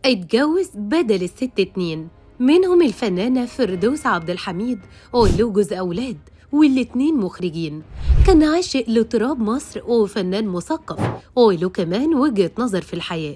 اتجوز بدل الست 2، منهم الفنانة فردوس عبد الحميد وله جوز أولاد، والاتنين مخرجين. كان عاشق لتراب مصر وفنان مثقف وله كمان وجهة نظر في الحياة.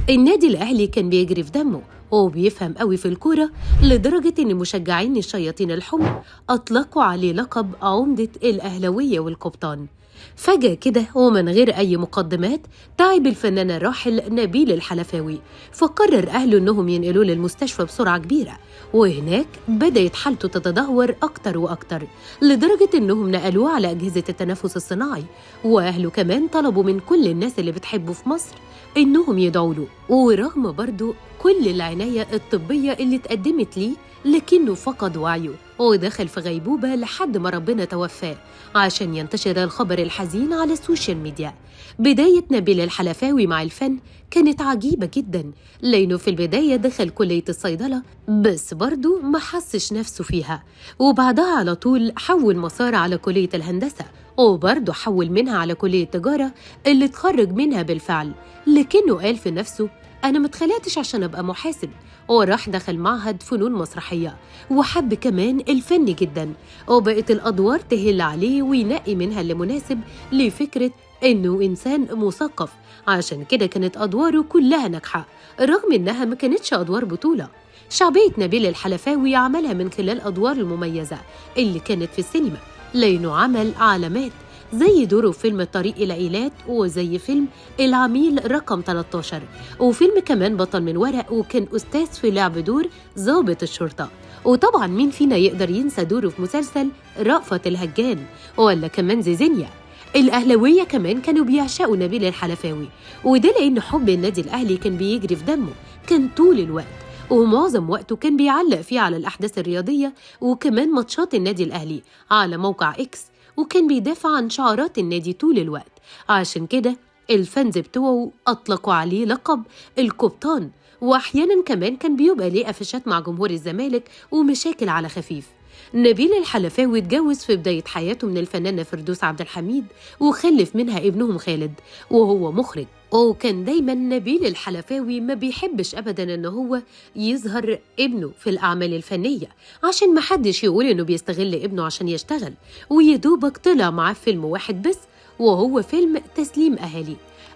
النادي الأهلي كان بيجري في دمه وبيفهم قوي في الكورة، لدرجة إن مشجعين الشياطين الحمر أطلقوا عليه لقب عمدة الأهلوية والقبطان. فجأة كده ومن غير أي مقدمات تعب الفنان الراحل نبيل الحلفاوي، فقرر أهله إنهم ينقلوه للمستشفى بسرعة كبيرة، وهناك بدأت حالته تتدهور أكتر وأكتر، لدرجة إنهم نقلوه على أجهزة التنفس الصناعي. وأهله كمان طلبوا من كل الناس اللي بتحبه في مصر إنهم يدعوا له، ورغم برضو كل العناية الطبية اللي اتقدمت ليه لكنه فقد وعيه ودخل في غيبوبة لحد ما ربنا توفاه، عشان ينتشر الخبر الحزين على السوشيال ميديا. بداية نبيل الحلفاوي مع الفن كانت عجيبة جدا، لأنه في البداية دخل كلية الصيدلة بس برضو ما حسش نفسه فيها، وبعدها على طول حول مسار على كلية الهندسة، وبرضه حول منها على كلية تجارة اللي اتخرج منها بالفعل، لكنه قال في نفسه أنا متخلقتش عشان أبقى محاسب، وراح دخل معهد فنون مسرحية وحب كمان الفن جدا، وبقت الأدوار تهل عليه وينقي منها اللي مناسب لفكرة إنه إنسان مثقف. عشان كده كانت أدواره كلها ناجحة رغم إنها ما كانتش أدوار بطولة. شعبية نبيل الحلفاوي عملها من خلال أدوار المميزة اللي كانت في السينما، لأنه عمل علامات زي دوره في فيلم الطريق إلى إيلات، وزي فيلم العميل رقم 13، وفيلم كمان بطل من ورق، وكان أستاذ في لعب دور ضابط الشرطة. وطبعا مين فينا يقدر ينسى دوره في مسلسل رأفت الهجان، ولا كمان زيزينيا. الأهلوية كمان كانوا بيعشقوا نبيل الحلفاوي، وده لأن حب النادي الأهلي كان بيجري في دمه، كان طول الوقت، ومعظم وقته كان بيعلق فيه على الأحداث الرياضية وكمان ماتشات النادي الأهلي على موقع إكس، وكان بيدافع عن شعارات النادي طول الوقت. عشان كده الفانز بتوعه أطلقوا عليه لقب القبطان، وأحيانا كمان كان بيبقى ليه قفشات مع جمهور الزمالك ومشاكل على خفيف. نبيل الحلفاوي اتجوز في بداية حياته من الفنانة فردوس عبد الحميد، وخلف منها ابنهم خالد وهو مخرج. وكان دايما نبيل الحلفاوي ما بيحبش أبدا إن هو يظهر ابنه في الأعمال الفنية، عشان ما حدش يقول إنه بيستغل ابنه عشان يشتغل، ويدوبك طلع معاه فيلم واحد بس وهو فيلم تسليم أهالي.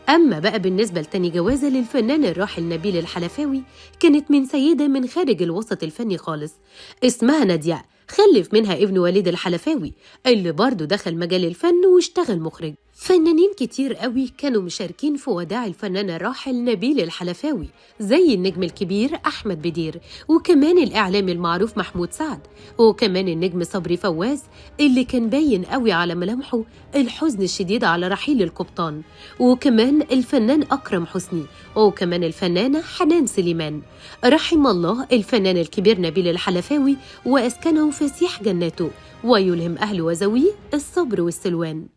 أما بقى بالنسبة لتاني جوازة للفنان الراحل نبيل الحلفاوي، كانت من سيدة من خارج الوسط الفني خالص اسمها نادية، خلف منها ابن وليد الحلفاوي اللي برضه دخل مجال الفن واشتغل مخرج. فنانين كتير قوي كانوا مشاركين في وداع الفنان الراحل نبيل الحلفاوي، زي النجم الكبير أحمد بدير، وكمان الإعلامي المعروف محمود سعد، وكمان النجم صبري فواز اللي كان باين قوي على ملامحه الحزن الشديد على رحيل القبطان، وكمان الفنان أكرم حسني، وكمان الفنانة حنان سليمان. رحم الله الفنان الكبير نبيل الحلفاوي وأسكنه فسيح جناته، ويلهم أهله وزويه الصبر والسلوان.